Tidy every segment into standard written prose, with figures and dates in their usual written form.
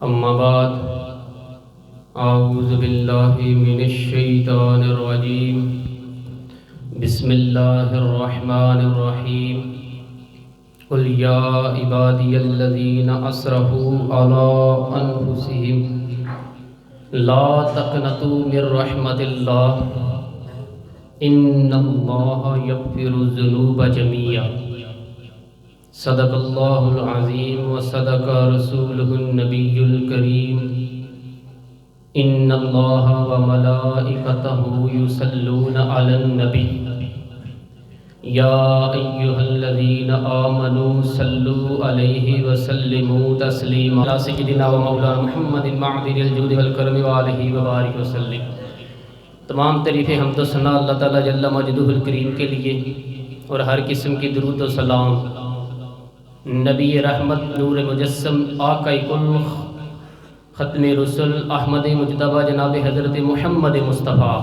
اما بعد اعوذ باللہ من الشیطان الرجیم بسم اللہ الرحمن الرحیم قل یا عبادی الذین اسرفوا علی انفسہم لا تقنطوا من رحمت اللہ ان اللہ یغفر الذنوب جميعا صدق اللہ العظیم و صدق رسولہ النبی الکریم ان اللہ و ملائکتہ یصلون علی النبی یا ایہا الذین آمنوا صلوا علیہ وسلموا تسلیما علی سیدنا و مولانا محمد معدن الجود والکرم وآلہ وبارک وسلم۔ تمام تعریفیں حمد و ثنا اللہ تعالیٰ جل مجدہ الکریم کے لیے اور ہر قسم کی درود و سلام نبی رحمت نور مجسم آقا کل ختم رسل احمد مجتبی جناب حضرت محمد مصطفیٰ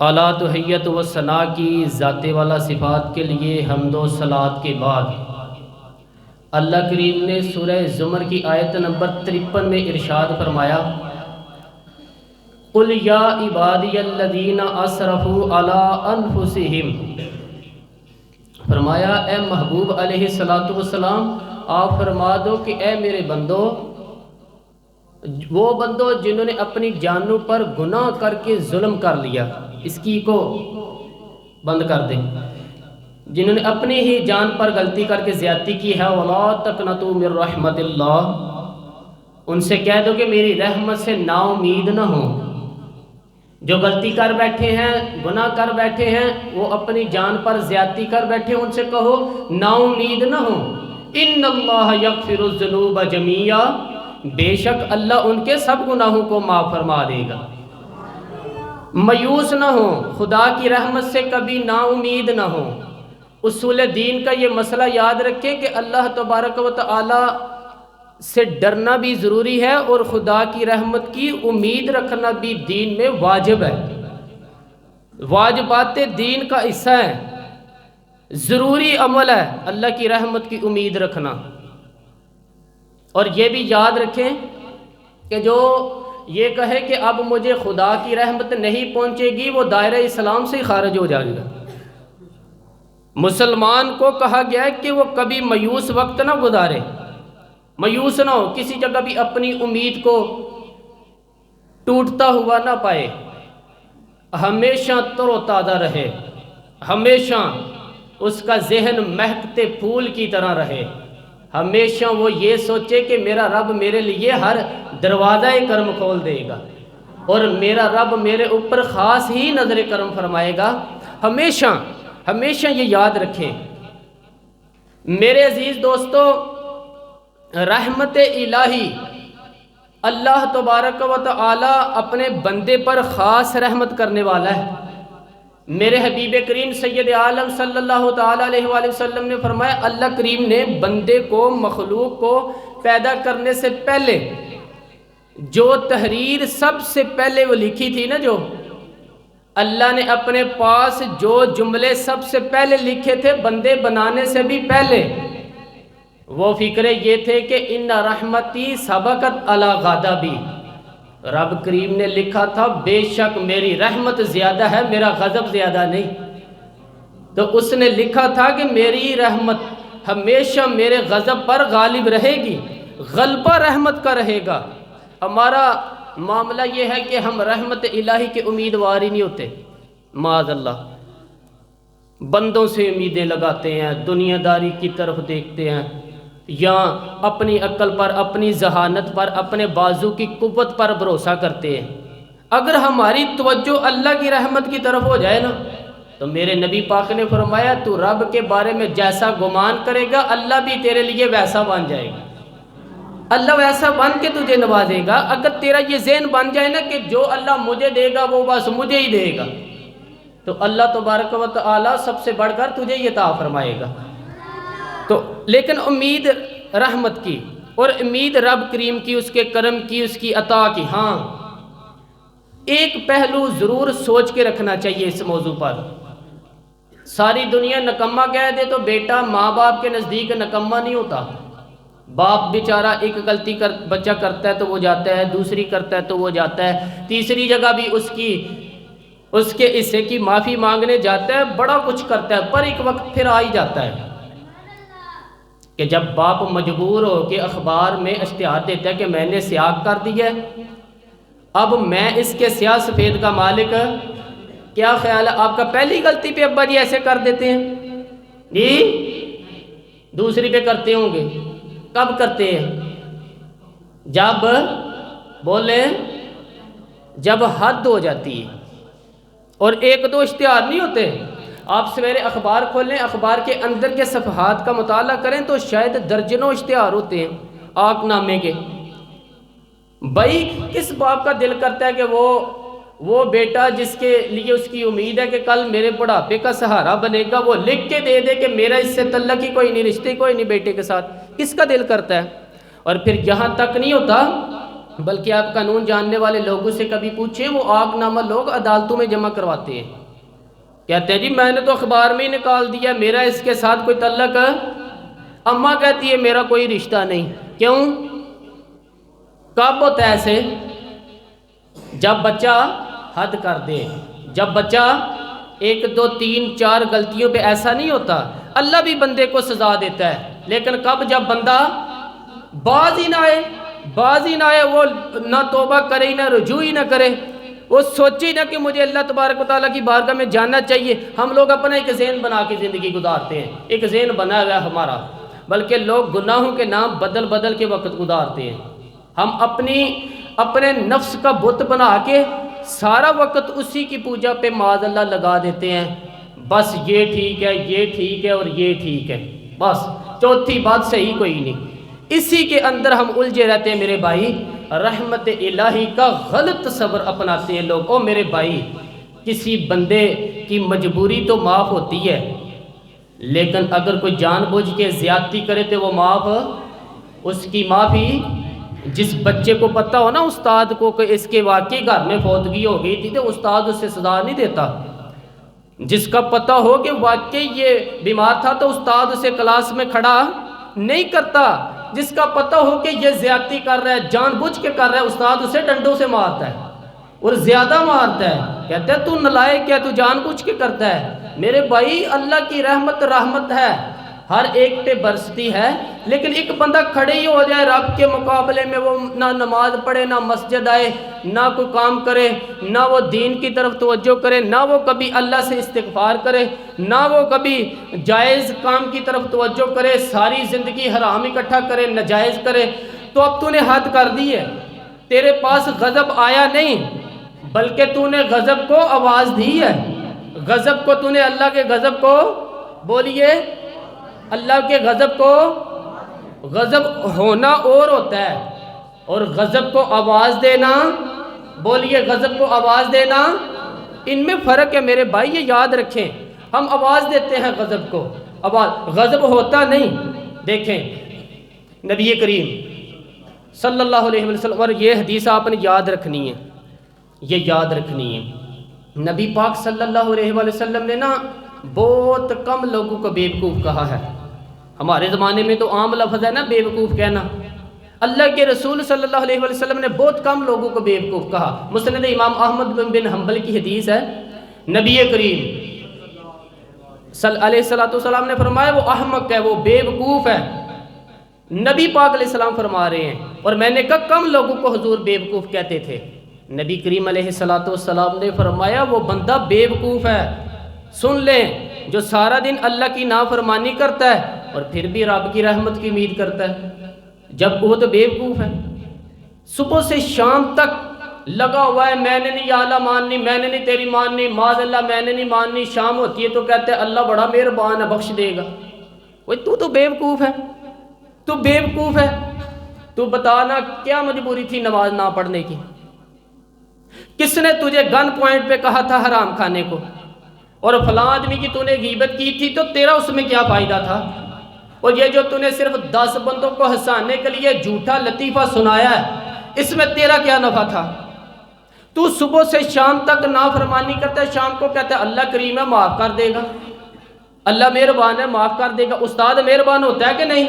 اعلیٰ تحیت و ثنا کی ذات والا صفات کے لیے حمد و صلات کے بعد اللہ کریم نے سورہ زمر کی آیت نمبر 53 میں ارشاد فرمایا قل یا عبادی الذین اسرفوا علی انفسہم، فرمایا اے محبوب علیہ السلام آپ فرما دو کہ اے میرے بندو، وہ بندو جنہوں نے اپنی جانوں پر گناہ کر کے ظلم کر لیا، اس کی کو بند کر دیں، جنہوں نے اپنی ہی جان پر غلطی کر کے زیادتی کی ہے وَلَا تَقْنَطُوا مِن رَحْمَتِ اللَّهِ، ان سے کہہ دو کہ میری رحمت سے نا امید نہ ہو۔ جو غلطی کر بیٹھے ہیں، گناہ کر بیٹھے ہیں، وہ اپنی جان پر زیادتی کر بیٹھے، ان سے کہو نا امید نہ ہو۔ ان اللہ یغفر الذنوب جميعا، بے شک اللہ ان کے سب گناہوں کو معاف فرما دے گا۔ مایوس نہ ہو، خدا کی رحمت سے کبھی نا امید نہ ہو۔ اصول دین کا یہ مسئلہ یاد رکھیں کہ اللہ تبارک و تعالی سے ڈرنا بھی ضروری ہے اور خدا کی رحمت کی امید رکھنا بھی دین میں واجب ہے، واجبات دین کا حصہ ہے، ضروری عمل ہے اللہ کی رحمت کی امید رکھنا۔ اور یہ بھی یاد رکھیں کہ جو یہ کہے کہ اب مجھے خدا کی رحمت نہیں پہنچے گی، وہ دائرہ اسلام سے خارج ہو جائے گا۔ مسلمان کو کہا گیا ہے کہ وہ کبھی مایوس وقت نہ گزارے، مایوس نہ ہو، کسی جگہ بھی اپنی امید کو ٹوٹتا ہوا نہ پائے، ہمیشہ تر و تازہ رہے، ہمیشہ اس کا ذہن مہکتے پھول کی طرح رہے، ہمیشہ وہ یہ سوچے کہ میرا رب میرے لیے ہر دروازہ کرم کھول دے گا اور میرا رب میرے اوپر خاص ہی نظر کرم فرمائے گا۔ ہمیشہ ہمیشہ یہ یاد رکھیں۔ میرے عزیز دوستو، رحمت الہی، اللہ تبارک و تعالی اپنے بندے پر خاص رحمت کرنے والا ہے۔ میرے حبیب کریم سید عالم صلی اللہ تعالی علیہ وآلہ وسلم نے فرمایا اللہ کریم نے بندے کو، مخلوق کو پیدا کرنے سے پہلے جو تحریر سب سے پہلے وہ لکھی تھی نا، جو اللہ نے اپنے پاس جو جملے سب سے پہلے لکھے تھے بندے بنانے سے بھی پہلے، وہ فکرے یہ تھے کہ ان رحمتی سبقت علی غضبی، رب کریم نے لکھا تھا بے شک میری رحمت زیادہ ہے، میرا غضب زیادہ نہیں۔ تو اس نے لکھا تھا کہ میری رحمت ہمیشہ میرے غضب پر غالب رہے گی، غلبہ رحمت کا رہے گا۔ ہمارا معاملہ یہ ہے کہ ہم رحمت الہی کے امیدوار ہی نہیں ہوتے، معاذ اللہ، بندوں سے امیدیں لگاتے ہیں، دنیا داری کی طرف دیکھتے ہیں، یا اپنی عقل پر، اپنی ذہانت پر، اپنے بازو کی قوت پر بھروسہ کرتے ہیں۔ اگر ہماری توجہ اللہ کی رحمت کی طرف ہو جائے نا، تو میرے نبی پاک نے فرمایا تو رب کے بارے میں جیسا گمان کرے گا اللہ بھی تیرے لیے ویسا بن جائے گا، اللہ ویسا بن کے تجھے نوازے گا۔ اگر تیرا یہ ذہن بن جائے نا کہ جو اللہ مجھے دے گا وہ بس مجھے ہی دے گا، تو اللہ تبارک و تعالی سب سے بڑھ کر تجھے یہ عطا فرمائے گا۔ تو لیکن امید رحمت کی اور امید رب کریم کی، اس کے کرم کی، اس کی عطا کی، ہاں ایک پہلو ضرور سوچ کے رکھنا چاہیے اس موضوع پر۔ ساری دنیا نکمہ کہہ دے تو بیٹا ماں باپ کے نزدیک نکمہ نہیں ہوتا، باپ بیچارہ ایک غلطی بچہ کرتا ہے تو وہ جاتا ہے، دوسری کرتا ہے تو وہ جاتا ہے، تیسری جگہ بھی اس کے حصے کی معافی مانگنے جاتا ہے، بڑا کچھ کرتا ہے، پر ایک وقت پھر آ ہی جاتا ہے کہ جب باپ مجبور ہو کے اخبار میں اشتہار دیتا ہے کہ میں نے سیاہ کر دیا ہے، اب میں اس کے سیاہ سفید کا مالک، کیا خیال ہے آپ کا پہلی غلطی پہ ابا جی ایسے کر دیتے ہیں جی؟ دوسری پہ کرتے ہوں گے، کب کرتے ہیں؟ جب بولیں جب حد ہو جاتی ہے، اور ایک دو اشتہار نہیں ہوتے۔ آپ سویرے اخبار کھولیں، اخبار کے اندر کے صفحات کا مطالعہ کریں تو شاید درجنوں اشتہار ہوتے ہیں آق نامے کے۔ بھائی کس باپ کا دل کرتا ہے کہ وہ بیٹا جس کے لیے اس کی امید ہے کہ کل میرے بڑھاپے کا سہارا بنے گا، وہ لکھ کے دے دے کہ میرا اس سے تعلق ہی کوئی نہیں، رشتے کوئی نہیں بیٹے کے ساتھ؟ کس کا دل کرتا ہے؟ اور پھر یہاں تک نہیں ہوتا، بلکہ آپ قانون جاننے والے لوگوں سے کبھی پوچھیں، وہ آق نامہ لوگ عدالتوں میں جمع کرواتے ہیں، کہتے ہیں جی میں نے تو اخبار میں ہی نکال دیا، میرا اس کے ساتھ کوئی تعلق ہے۔ اماں کہتی ہے میرا کوئی رشتہ نہیں۔ کیوں؟ کب ہوتا ہے ایسے؟ جب بچہ حد کر دے، جب بچہ 1 2 3 4 غلطیوں پہ ایسا نہیں ہوتا۔ اللہ بھی بندے کو سزا دیتا ہے، لیکن کب؟ جب بندہ باز ہی نہ آئے، وہ نہ توبہ کرے نہ رجوع ہی نہ کرے، وہ سوچے نہ کہ مجھے اللہ تبارک و تعالیٰ کی بارگاہ میں جاننا چاہیے۔ ہم لوگ اپنا ایک ذہن بنا کے زندگی گزارتے ہیں، ایک ذہن بنا ہوا ہے ہمارا، بلکہ لوگ گناہوں کے نام بدل کے وقت گزارتے ہیں۔ ہم اپنے نفس کا بت بنا کے سارا وقت اسی کی پوجا پہ معاذ اللہ لگا دیتے ہیں، بس یہ ٹھیک ہے، یہ ٹھیک ہے اور یہ ٹھیک ہے، بس چوتھی بات صحیح کوئی نہیں۔ اسی کے اندر ہم الجھے رہتے ہیں میرے بھائی۔ رحمت الہی کا غلط تصور اپناتے ہیں لوگ۔ او میرے بھائی، کسی بندے کی مجبوری تو معاف ہوتی ہے، لیکن اگر کوئی جان بوجھ کے زیادتی کرے تو وہ اس کی معافی، جس بچے کو پتہ ہو نا استاد کو کہ اس کے واقعی گھر میں فوتگی ہو گئی تھی، تو استاد اس سے سزا نہیں دیتا۔ جس کا پتہ ہو کہ واقعی یہ بیمار تھا تو استاد اسے کلاس میں کھڑا نہیں کرتا۔ جس کا پتہ ہو کہ یہ زیادتی کر رہا ہے، جان بوجھ کے کر رہا ہے، استاد اسے ڈنڈوں سے مارتا ہے اور زیادہ مارتا ہے، کہتا ہے تو نالائق ہے، تو جان بوجھ کے کرتا ہے۔ میرے بھائی اللہ کی رحمت ہے، ہر ایک پہ برستی ہے، لیکن ایک بندہ کھڑے ہی ہو جائے رب کے مقابلے میں، وہ نہ نماز پڑھے، نہ مسجد آئے، نہ کوئی کام کرے، نہ وہ دین کی طرف توجہ کرے، نہ وہ کبھی اللہ سے استغفار کرے، نہ وہ کبھی جائز کام کی طرف توجہ کرے، ساری زندگی حرام اکٹھا کرے، ناجائز کرے، تو اب تو نے حد کر دی ہے۔ تیرے پاس غضب آیا نہیں، بلکہ تو نے غضب کو آواز دی ہے۔ غضب کو تو نے، اللہ کے غضب کو بولیے، اللہ کے غضب کو، غضب ہونا اور ہوتا ہے اور غضب کو آواز دینا، بولیے غضب کو آواز دینا، ان میں فرق ہے میرے بھائی، یہ یاد رکھیں۔ ہم آواز دیتے ہیں غضب کو، غضب ہوتا نہیں۔ دیکھیں نبی کریم صلی اللہ علیہ وسلم، اور یہ حدیث آپ نے یاد رکھنی ہے، یہ یاد رکھنی ہے۔ نبی پاک صلی اللہ علیہ وسلم نے نا بہت کم لوگوں کو بیوقوف کہا ہے۔ ہمارے زمانے میں تو عام لفظ ہے نا بیوقوف کہنا، اللہ کے رسول صلی اللہ علیہ وسلم نے بہت کم لوگوں کو بیوقوف کہا۔ مسند امام احمد بن حنبل کی حدیث ہے، نبی کریم علیہ السلام نے فرمایا وہ احمق ہے، وہ بیوقوف ہے۔ نبی پاک علیہ السلام فرما رہے ہیں، اور میں نے کہا کم لوگوں کو حضور بیوقوف کہتے تھے؟ نبی کریم علیہ السلام نے فرمایا وہ بندہ بیوقوف ہے، سن لیں، جو سارا دن اللہ کی نافرمانی کرتا ہے اور پھر بھی رب کی رحمت کی امید کرتا ہے، جب وہ تو بیوقوف ہے۔ صبح سے شام تک لگا ہوا ہے، میں نے نہیں یا اللہ ماننی، میں نے نہیں تیری ماننی، معاذ اللہ میں نے نہیں ماننی۔ شام ہوتی ہے تو کہتے ہیں اللہ بڑا مہربان ہے، بخش دے گا۔ وہ تو بیوقوف ہے، تو بیوقوف ہے۔ تو بتانا کیا مجبوری تھی نماز نہ پڑھنے کی؟ کس نے تجھے گن پوائنٹ پہ کہا تھا حرام کھانے کو؟ اور فلاں آدمی کی تو نے غیبت کی تھی تو تیرا اس میں کیا فائدہ تھا؟ اور یہ جو تو نے صرف 10 بندوں کو ہنسانے کے لیے جھوٹا لطیفہ سنایا ہے، اس میں تیرا کیا نفع تھا؟ تو صبح سے شام تک نافرمانی کرتا ہے، شام کو کہتا ہے اللہ کریم ہے معاف کر دے گا، اللہ مہربان ہے معاف کر دے گا۔ استاد مہربان ہوتا ہے کہ نہیں؟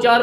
4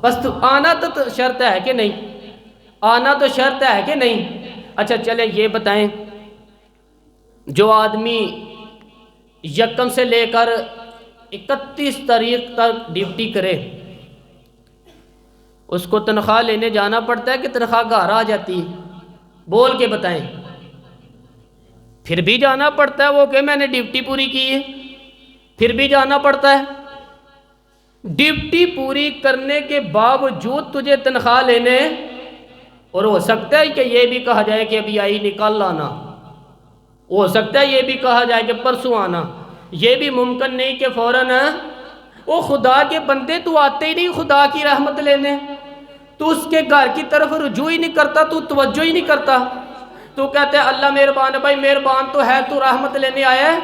بس تو آنا تو شرط ہے کہ نہیں؟ آنا تو شرط ہے کہ نہیں؟ اچھا چلیں یہ بتائیں، جو آدمی یکم سے لے کر 31 تاریخ تک ڈیوٹی کرے، اس کو تنخواہ لینے جانا پڑتا ہے کہ تنخواہ گھر آ جاتی ہے؟ بول کے بتائیں۔ پھر بھی جانا پڑتا ہے، وہ کہ میں نے ڈیوٹی پوری کی ہے، پھر بھی جانا پڑتا ہے۔ ڈیوٹی پوری کرنے کے باوجود تجھے تنخواہ لینے، اور ہو سکتا ہے کہ یہ بھی کہا جائے کہ ابھی آئی نکال لانا، ہو سکتا ہے یہ بھی کہا جائے کہ پرسوں آنا، یہ بھی ممکن نہیں کہ فوراً وہ خدا کے بندے تو آتے ہی نہیں خدا کی رحمت لینے، تو اس کے گھر کی طرف رجوع ہی نہیں کرتا، تو توجہ ہی نہیں کرتا، تو کہتے ہیں اللہ مہربان ہے۔ بھائی مہربان تو ہے، تو رحمت لینے آیا ہے،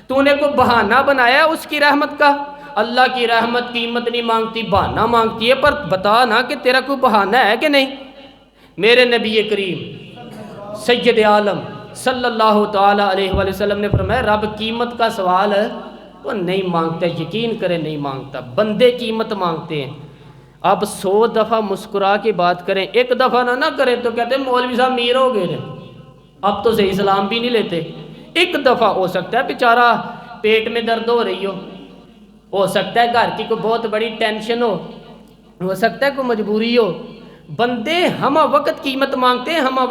تو نے کوئی بہانہ بنایا ہے اس کی رحمت کا؟ اللہ کی رحمت قیمت نہیں مانگتی، بہانہ مانگتی ہے، پر بتا نا کہ تیرا کوئی بہانہ ہے کہ نہیں؟ میرے نبی کریم سید عالم صلی اللہ تعالیٰ علیہ وآلہ وسلم نے فرمایا رب قیمت کا سوال ہے وہ نہیں مانگتا، یقین کرے نہیں مانگتا، بندے قیمت مانگتے ہیں۔ اب 100 دفعہ مسکرا کے بات کریں، ایک دفعہ نہ کریں تو کہتے ہیں مولوی صاحب میر ہو گئے، اب تو صحیح سلام بھی نہیں لیتے۔ ایک دفعہ ہو سکتا ہے بیچارہ پیٹ میں درد ہو رہی ہو سکتا ہے گھر کی کوئی بہت بڑی ٹینشن ہو سکتا ہے کوئی مجبوری ہو، بندے ہمہ وقت قیمت مانگتے ہیں، ہمہ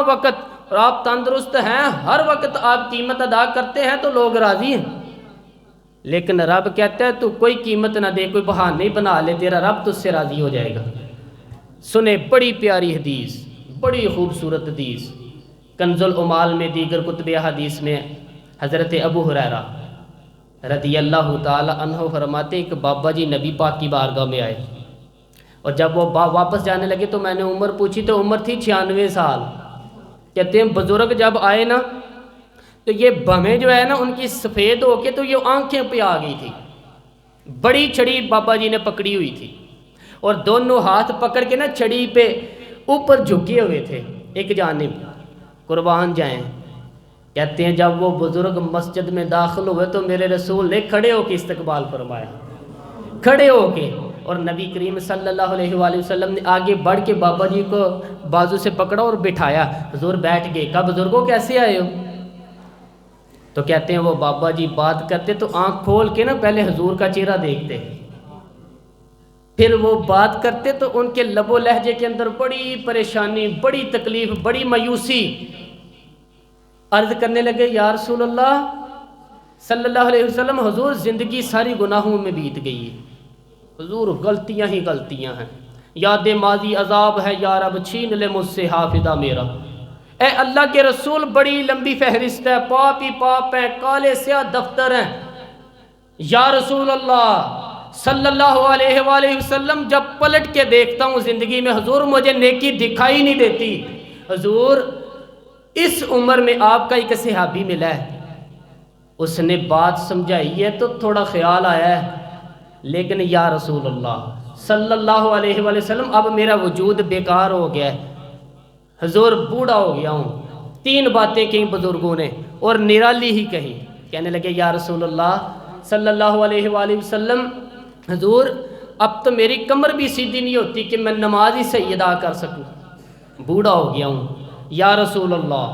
وقت، اور آپ تندرست ہیں، ہر وقت آپ قیمت ادا کرتے ہیں تو لوگ راضی ہیں۔ لیکن رب کہتا ہے تو کوئی قیمت نہ دے، کوئی بہانہ نہیں بنا لے، تیرا رب تجھ سے راضی ہو جائے گا۔ سنیں بڑی پیاری حدیث، بڑی خوبصورت حدیث، کنز العمال میں دیگر کتب حدیث میں حضرت ابو ہریرہ رضی اللہ تعالی عنہ فرماتے ہیں کہ بابا جی نبی پاک کی بارگاہ میں آئے، اور جب وہ واپس جانے لگے تو میں نے عمر پوچھی تو عمر تھی 96 سال۔ کہتے ہیں بزرگ جب آئے نا تو یہ بھمیں جو ہے نا ان کی سفید ہو کے تو یہ آنکھیں پہ آ گئی تھی، بڑی چھڑی بابا جی نے پکڑی ہوئی تھی، اور دونوں ہاتھ پکڑ کے نا چھڑی پہ اوپر جھکے ہوئے تھے ایک جانب، قربان جائیں۔ کہتے ہیں جب وہ بزرگ مسجد میں داخل ہوئے تو میرے رسول نے کھڑے ہو کے استقبال فرمایا، کھڑے ہو کے، اور نبی کریم صلی اللہ علیہ وآلہ وسلم نے آگے بڑھ کے بابا جی کو بازو سے پکڑا اور بٹھایا، حضور بیٹھ گئے۔ کہا بزرگوں کیسے آئے ہو؟ تو کہتے ہیں وہ بابا جی بات کرتے تو آنکھ کھول کے نا پہلے حضور کا چہرہ دیکھتے، پھر وہ بات کرتے تو ان کے لب و لہجے کے اندر بڑی پریشانی، بڑی تکلیف، بڑی مایوسی۔ عرض کرنے لگے یا رسول اللہ صلی اللہ علیہ وسلم، حضور زندگی ساری گناہوں میں بیت گئی ہے، حضور غلطیاں ہی غلطیاں ہیں، یاد ماضی عذاب ہے، یا رب چھین لے مجھ سے حافظہ میرا۔ اے اللہ کے رسول بڑی لمبی فہرست ہے، پاپ ہی پاپ ہیں، کالے سیاہ دفتر ہیں۔ یا رسول اللہ صلی اللہ علیہ وآلہ وسلم جب پلٹ کے دیکھتا ہوں زندگی میں حضور مجھے نیکی دکھائی نہیں دیتی۔ حضور اس عمر میں آپ کا ایک صحابی ملا ہے، اس نے بات سمجھائی ہے تو تھوڑا خیال آیا ہے، لیکن یا رسول اللہ صلی اللہ علیہ وآلہ وسلم اب میرا وجود بیکار ہو گیا ہے، حضور بوڑھا ہو گیا ہوں۔ 3 باتیں کہیں بزرگوں نے اور نرالی ہی کہیں، کہنے لگے یا رسول اللہ صلی اللہ علیہ وآلہ وسلم، حضور اب تو میری کمر بھی سیدھی نہیں ہوتی کہ میں نماز ہی صحیح ادا کر سکوں، بوڑھا ہو گیا ہوں۔ یا رسول اللہ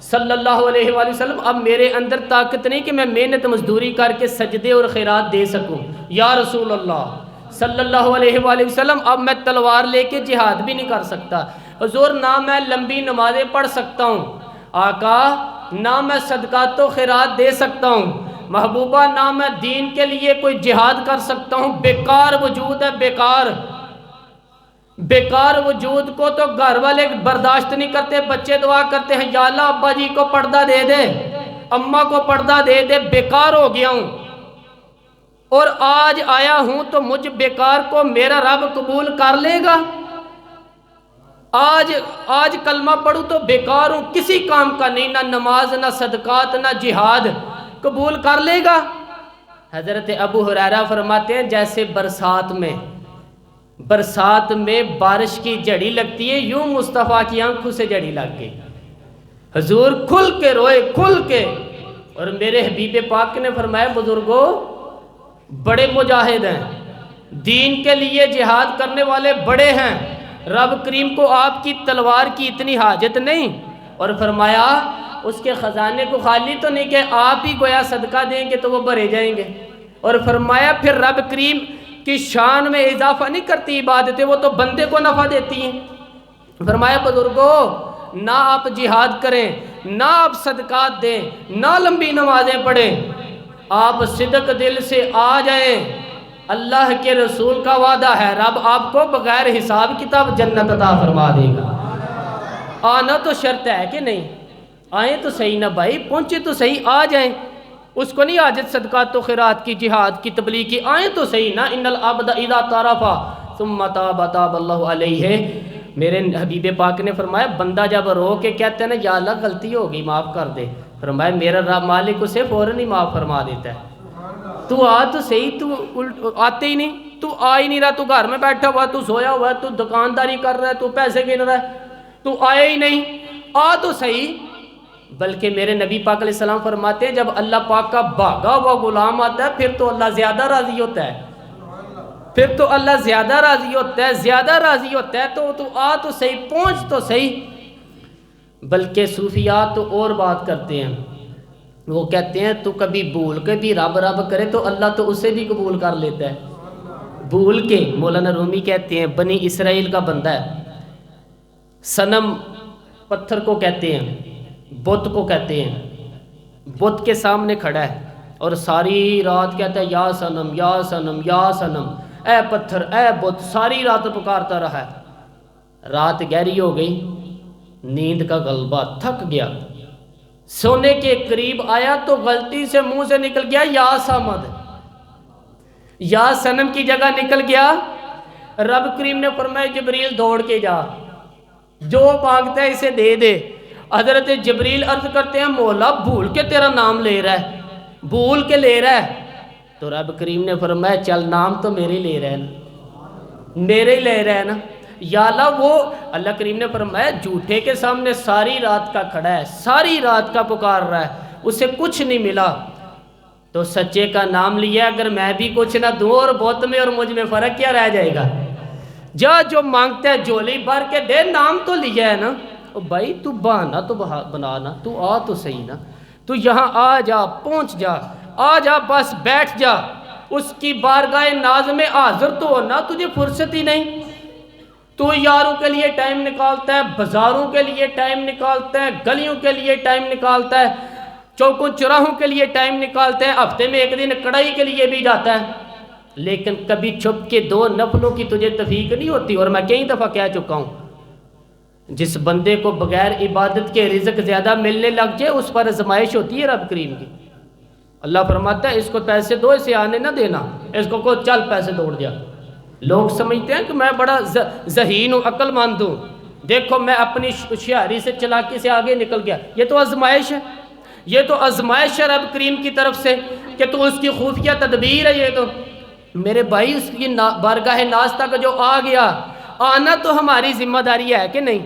صلی اللہ علیہ وآلہ وسلم اب میرے اندر طاقت نہیں کہ میں محنت مزدوری کر کے سجدے اور خیرات دے سکوں۔ یا رسول اللہ صلی اللہ علیہ وآلہ وسلم اب میں تلوار لے کے جہاد بھی نہیں کر سکتا، حضور نہ میں لمبی نمازیں پڑھ سکتا ہوں، آقا نہ میں صدقات و خیرات دے سکتا ہوں، محبوبہ نہ میں دین کے لیے کوئی جہاد کر سکتا ہوں، بیکار وجود ہے، بیکار وجود کو تو گھر والے برداشت نہیں کرتے، بچے دعا کرتے ہیں یا اللہ ابا جی کو پردہ دے دے، اماں کو پردہ دے دے، بیکار ہو گیا ہوں، اور آج آیا ہوں تو مجھ بیکار کو میرا رب قبول کر لے گا؟ آج کلمہ پڑھوں تو بیکار ہوں، کسی کام کا نہیں، نہ نماز نہ صدقات نہ جہاد، قبول کر لے گا؟ حضرت ابو ہریرہ فرماتے ہیں جیسے برسات میں بارش کی جھڑی لگتی ہے، یوں مصطفیٰ کی آنکھوں سے جھڑی لگ گئی، حضور کھل کے روئے، کھل کے، اور میرے حبیب پاک نے فرمایا بزرگوں بڑے مجاہد ہیں، دین کے لیے جہاد کرنے والے بڑے ہیں، رب کریم کو آپ کی تلوار کی اتنی حاجت نہیں، اور فرمایا اس کے خزانے کو خالی تو نہیں کہ آپ ہی گویا صدقہ دیں گے تو وہ بھرے جائیں گے، اور فرمایا پھر رب کریم کی شان میں اضافہ نہیں کرتی عبادتیں، وہ تو بندے کو نفع دیتی ہیں۔ فرمایا بزرگوں، نہ آپ جہاد کریں، نہ آپ صدقات دیں، نہ لمبی نمازیں پڑھیں، آپ صدق دل سے آ جائیں، اللہ کے رسول کا وعدہ ہے رب آپ کو بغیر حساب کتاب جنت عطا فرما دے گا۔ آنا تو شرط ہے کہ نہیں؟ آئیں تو صحیح نا بھائی، پہنچے تو صحیح، آ جائیں، اس کو نہیں حاجت صدقات و خیرات کی، جہاد کی، تبلیغ کی، آئیں تو صحیح نا۔ ان العبد اذا طرفا ثم تاب تاب اللہ علیہ، میرے حبیب پاک نے فرمایا بندہ جب رو کے کہتے ہیں نا یا اللہ غلطی ہو گئی معاف کر دے، فرمایا میرا رب مالک اسے فوراً ہی معاف فرما دیتا ہے۔ تو آ تو صحیح، تو آتے ہی نہیں، تو آ ہی نہیں رہا، تو گھر میں بیٹھا ہوا، تو سویا ہوا ہے، تو دکانداری کر رہا ہے، تو پیسے گن رہا ہے، تو آیا ہی نہیں، آ تو صحیح۔ بلکہ میرے نبی پاک علیہ السلام فرماتے ہیں جب اللہ پاک کا بھاگا ہوا غلام آتا ہے پھر تو اللہ زیادہ راضی ہوتا ہے، پھر تو اللہ زیادہ راضی ہوتا ہے، زیادہ راضی ہوتا ہے، تو آ تو صحیح، پہنچ تو صحیح۔ بلکہ صوفیات تو اور بات کرتے ہیں، وہ کہتے ہیں تو کبھی بھول کے بھی رب رب کرے تو اللہ تو اسے بھی قبول کر لیتا ہے۔ بھول کے، مولانا رومی کہتے ہیں بنی اسرائیل کا بندہ ہے، صنم پتھر کو کہتے ہیں، بت کو کہتے ہیں، بت کے سامنے کھڑا ہے اور ساری رات کہتا ہے یا صنم یا صنم یا صنم، اے پتھر اے بت، ساری رات پکارتا رہا ہے۔ رات گہری ہو گئی، نیند کا غلبہ، تھک گیا، سونے کے قریب آیا تو غلطی سے منہ سے نکل گیا یا صمد، یا صنم کی جگہ نکل گیا۔ رب کریم نے فرمایا جبریل دوڑ کے جا، جو مانگتا ہے اسے دے دے۔ حضرت جبریل عرض کرتے ہیں مولا بھول کے تیرا نام لے رہا ہے، بھول کے لے رہا ہے۔ تو رب کریم نے فرمایا چل نام تو میرے لے رہا ہے نا، میرے لے رہا ہے نا، یا اللہ وہ اللہ کریم نے فرمایا جھوٹے کے سامنے ساری رات کا کھڑا ہے، ساری رات کا پکار رہا ہے، اسے کچھ نہیں ملا، تو سچے کا نام لیا، اگر میں بھی کچھ نہ دوں اور بت میں اور مجھ میں فرق کیا رہ جائے گا؟ جا جو مانگتا ہے جھولی بھر کے دے، نام تو لیا ہے نا۔ او بھائی تو بہانا تو بنا نا، تو آ تو صحیح نا، تو یہاں آ جا، پہنچ جا، آ جا، بس بیٹھ جا، اس کی بارگاہ ناز میں حاضر تو ہونا، تجھے فرصت ہی نہیں۔ تو یاروں کے لیے ٹائم نکالتا ہے، بازاروں کے لیے ٹائم نکالتا ہے، گلیوں کے لیے ٹائم نکالتا ہے، چوکوں چوراہوں کے لیے ٹائم نکالتا ہے، ہفتے میں ایک دن کڑائی کے لیے بھی جاتا ہے، لیکن کبھی چھپ کے 2 نفلوں کی تجھے توفیق نہیں ہوتی۔ اور میں کئی دفعہ کہہ چکا ہوں جس بندے کو بغیر عبادت کے رزق زیادہ ملنے لگ جائے اس پر آزمائش ہوتی ہے رب کریم کی۔ اللہ فرماتا ہے اس کو پیسے دو، اسے آنے نہ دینا، اس کو چل پیسے دوڑ دیا۔ لوگ سمجھتے ہیں کہ میں بڑا ذہین ہوں، عقل مند ہوں، دیکھو میں اپنی ہوشیاری سے چلاکی سے آگے نکل گیا۔ یہ تو آزمائش ہے، یہ تو آزمائش ہے رب کریم کی طرف سے کہ تو اس کی خفیہ تدبیر ہے۔ یہ تو میرے بھائی اس کی بارگاہ ناز تک جو آ گیا، آنا تو ہماری ذمہ داری ہے کہ نہیں؟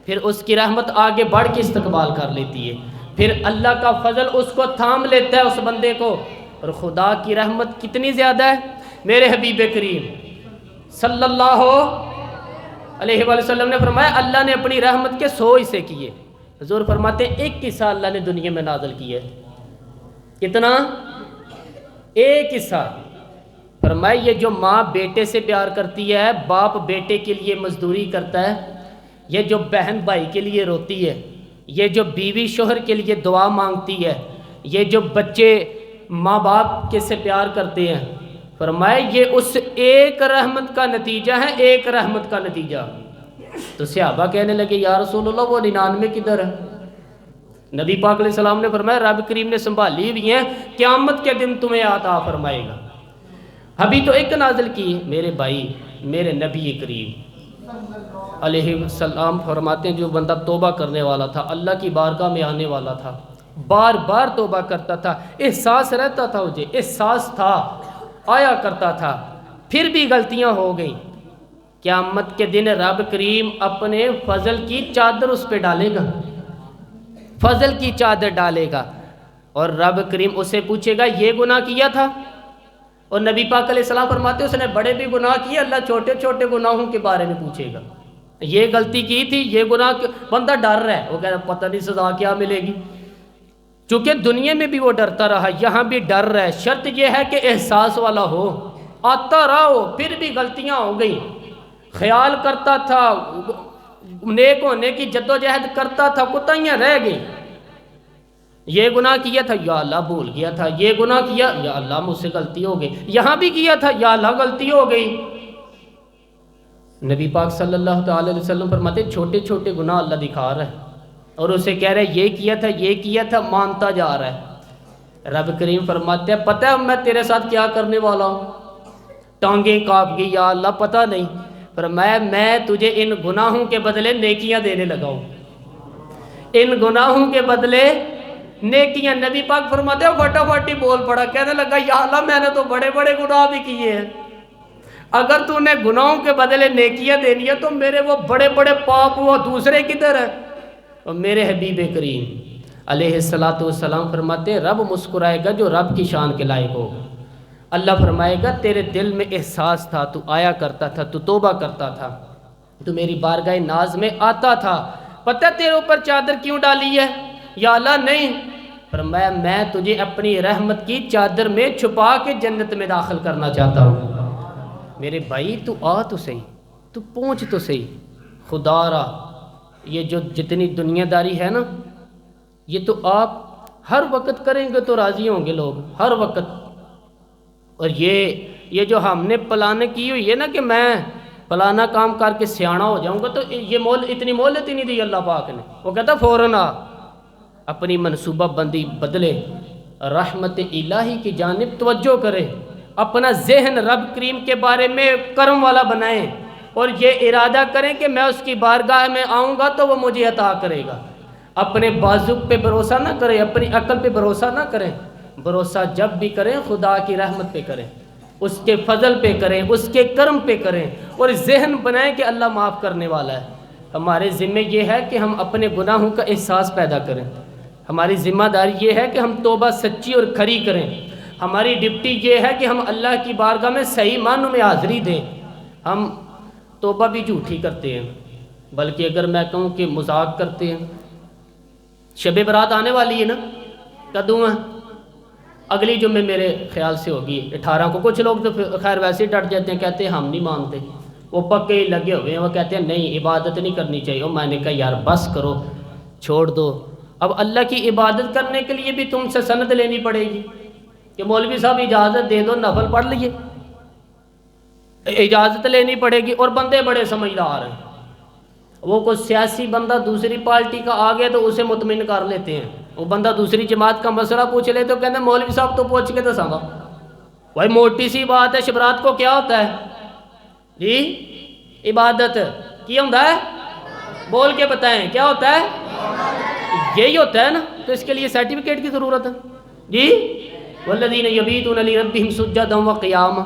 پھر اس کی رحمت آگے بڑھ کے استقبال کر لیتی ہے، پھر اللہ کا فضل اس کو تھام لیتا ہے اس بندے کو۔ اور خدا کی رحمت کتنی زیادہ ہے، میرے حبیب کریم صلی اللہ علیہ وآلہ وسلم نے فرمایا اللہ نے اپنی رحمت کے 100 حصے کیے۔ حضور فرماتے ہیں ایک حصہ اللہ نے دنیا میں نازل کیا ہے، کتنا؟ ایک حصہ۔ فرمایا یہ جو ماں بیٹے سے پیار کرتی ہے، باپ بیٹے کے لیے مزدوری کرتا ہے، یہ جو بہن بھائی کے لیے روتی ہے، یہ جو بیوی شوہر کے لیے دعا مانگتی ہے، یہ جو بچے ماں باپ کے سے پیار کرتے ہیں، فرمایا یہ اس ایک رحمت کا نتیجہ ہے، ایک رحمت کا نتیجہ۔ تو صحابہ کہنے لگے یا رسول اللہ وہ 99 کدھر ہے؟ نبی پاک علیہ السلام نے فرمایا رب کریم نے سنبھالی ہوئی ہیں، قیامت کے دن تمہیں عطا فرمائے گا۔ ابھی تو ایک نازل کی ہے میرے بھائی، میرے نبی کریم علیہ السلام فرماتے ہیں جو بندہ توبہ کرنے والا تھا، اللہ کی بارگاہ میں آنے والا تھا، بار بار توبہ کرتا تھا، احساس رہتا تھا، مجھے احساس تھا، آیا کرتا تھا، پھر بھی غلطیاں ہو گئیں، قیامت کے دن رب کریم اپنے فضل کی چادر اس پہ ڈالے گا، فضل کی چادر ڈالے گا، اور رب کریم اسے پوچھے گا یہ گناہ کیا تھا، اور نبی پاک علیہ السلام فرماتے اس نے بڑے بھی گناہ کیے، اللہ چھوٹے چھوٹے گناہوں کے بارے میں پوچھے گا، یہ غلطی کی تھی، یہ گناہ، بندہ ڈر رہا ہے، وہ کہتا ہے پتہ نہیں سزا کیا ملے گی، چونکہ دنیا میں بھی وہ ڈرتا رہا، یہاں بھی ڈر رہا ہے۔ شرط یہ ہے کہ احساس والا ہو، آتا رہا ہو، پھر بھی غلطیاں ہو گئی، خیال کرتا تھا، نیک ہونے کی جدوجہد کرتا تھا، کوتاہیاں رہ گئی، یہ گناہ کیا تھا یا اللہ بھول گیا تھا، یہ گناہ کیا یا اللہ مجھ سے غلطی ہو گئی، یہاں بھی کیا تھا یا اللہ غلطی ہو گئی۔ نبی پاک صلی اللہ تعالی علیہ وسلم فرماتے چھوٹے چھوٹے گناہ اللہ دکھا رہا ہے اور اسے کہہ رہے یہ کیا تھا مانتا جا رہا ہے۔ رب کریم فرماتے ہیں پتہ ہے میں تیرے ساتھ کیا کرنے والا ہوں، ٹانگیں کانپ گئی یا اللہ پتہ نہیں، پر میں تجھے ان گناہوں کے بدلے نیکیاں دینے لگا ہوں، ان گناہوں کے بدلے نیکیاں۔ نبی پاک فرماتے ہیں فٹافٹ ہی بول پڑا، کہنے لگا یا اللہ میں نے تو بڑے بڑے گناہ بھی کیے ہیں، اگر تو نے گناہوں کے بدلے نیکیاں دینی ہے تو میرے وہ بڑے بڑے پاپ وہ دوسرے کدھر ہے؟ اور میرے حبیب کریم علیہ السلام فرماتے ہیں رب مسکرائے گا جو رب کی شان کے لائق ہو، اللہ فرمائے گا تیرے دل میں احساس تھا، تو آیا کرتا تھا، تو توبہ کرتا تھا، تو میری بارگاہ ناز میں آتا تھا، پتہ تیرے اوپر چادر کیوں ڈالی ہے یا اللہ نہیں، فرمایا میں تجھے اپنی رحمت کی چادر میں چھپا کے جنت میں داخل کرنا چاہتا ہوں۔ میرے بھائی تو آ تو صحیح، تو پہنچ تو صحیح، خدا را یہ جو جتنی دنیا داری ہے نا، یہ تو آپ ہر وقت کریں گے تو راضی ہوں گے لوگ، ہر وقت۔ اور یہ جو ہم نے پلانے کی ہوئی ہے نا کہ میں پلانا کام کر کے سیاڑا ہو جاؤں گا، تو یہ اتنی مہلت ہی نہیں دی اللہ پاک نے، وہ کہتا فوراً آ، اپنی منصوبہ بندی بدلے، رحمت الہی کی جانب توجہ کرے، اپنا ذہن رب کریم کے بارے میں کرم والا بنائیں، اور یہ ارادہ کریں کہ میں اس کی بارگاہ میں آؤں گا تو وہ مجھے عطا کرے گا۔ اپنے بازو پہ بھروسہ نہ کریں، اپنی عقل پہ بھروسہ نہ کریں، بھروسہ جب بھی کریں خدا کی رحمت پہ کریں، اس کے فضل پہ کریں، اس کے کرم پہ کریں، اور ذہن بنائیں کہ اللہ معاف کرنے والا ہے۔ ہمارے ذمہ یہ ہے کہ ہم اپنے گناہوں کا احساس پیدا کریں، ہماری ذمہ داری یہ ہے کہ ہم توبہ سچی اور کھری کریں، ہماری ڈپٹی یہ ہے کہ ہم اللہ کی بارگاہ میں صحیح معنوں میں حاضری دیں۔ ہم توبہ بھی جھوٹی کرتے ہیں، بلکہ اگر میں کہوں کہ مذاق کرتے ہیں۔ شب برات آنے والی ہے نا، کدوں ہے؟ اگلی جمعے میرے خیال سے ہوگی 18 کو۔ کچھ لوگ تو خیر ویسے ہی ڈٹ جاتے ہیں، کہتے ہیں ہم نہیں مانتے، وہ پکے ہی لگے ہوئے ہیں، وہ کہتے ہیں نہیں عبادت نہیں کرنی چاہیے۔ میں نے کہا یار بس کرو، چھوڑ دو، اب اللہ کی عبادت کرنے کے لیے بھی تم سے سند لینی پڑے گی کہ مولوی صاحب اجازت دے دو نفل پڑھ لیے، اجازت لینی پڑے گی۔ اور بندے بڑے سمجھدار ہیں، وہ کوئی سیاسی بندہ دوسری پارٹی کا آ گیا تو اسے مطمئن کر لیتے ہیں، وہ بندہ دوسری جماعت کا مسئلہ پوچھ لے تو کہتے ہیں مولوی صاحب تو پوچھ کے تو ساما بھائی موٹی سی بات ہے، شبرات کو کیا ہوتا ہے جی؟ عبادت کی ہوتا ہے؟ بول کے بتائیں کیا ہوتا ہے؟ یہی ہوتا ہے نا، تو اس کے لیے سرٹیفکیٹ کی ضرورت ہے جی؟ والذین یبیتون لربہم سجدا وقیاما،